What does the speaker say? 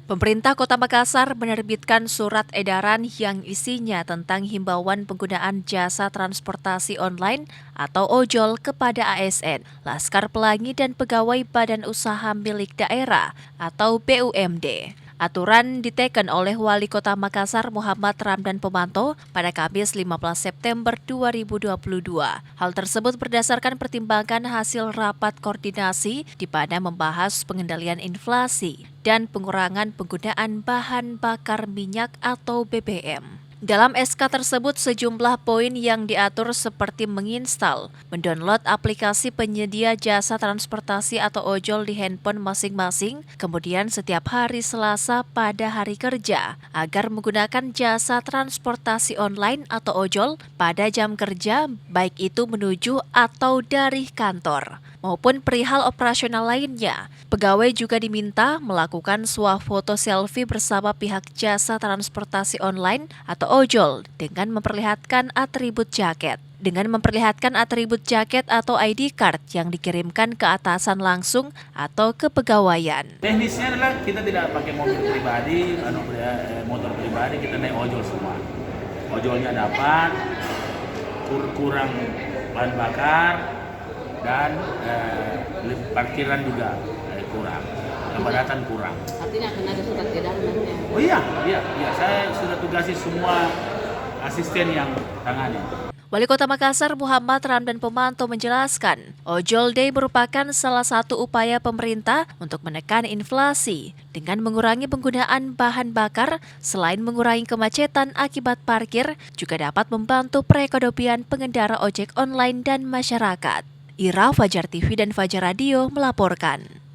Pemerintah Kota Makassar menerbitkan surat edaran yang isinya tentang himbauan penggunaan jasa transportasi online atau ojol kepada ASN, Laskar Pelangi dan pegawai Badan Usaha Milik Daerah atau BUMD. Aturan diteken oleh Wali Kota Makassar Muhammad Ramdan Pomanto pada Kamis 15 September 2022. Hal tersebut berdasarkan pertimbangan hasil rapat koordinasi di mana membahas pengendalian inflasi dan pengurangan penggunaan bahan bakar minyak atau BBM. Dalam SK tersebut sejumlah poin yang diatur seperti menginstal, mendownload aplikasi penyedia jasa transportasi atau ojol di handphone masing-masing, kemudian setiap hari Selasa pada hari kerja, agar menggunakan jasa transportasi online atau ojol pada jam kerja, baik itu menuju atau dari kantor, maupun perihal operasional lainnya. Pegawai juga diminta melakukan swafoto selfie bersama pihak jasa transportasi online atau ojol dengan memperlihatkan atribut jaket. Dengan memperlihatkan atribut jaket atau ID card yang dikirimkan ke atasan langsung atau kepegawaian. Teknisnya adalah kita tidak pakai mobil pribadi, motor pribadi, kita naik ojol semua. Ojolnya dapat, kurang bahan bakar, dan parkiran juga kurang, kepadatan kurang. Artinya akan ada surat edarannya. Oh iya, saya sudah tugasi semua asisten yang tangani. Wali Kota Makassar Muhammad Ramdan Pomanto menjelaskan, Ojol Day merupakan salah satu upaya pemerintah untuk menekan inflasi dengan mengurangi penggunaan bahan bakar. Selain mengurangi kemacetan akibat parkir, juga dapat membantu perekonomian pengendara ojek online dan masyarakat. Ira, Fajar TV dan Fajar Radio melaporkan.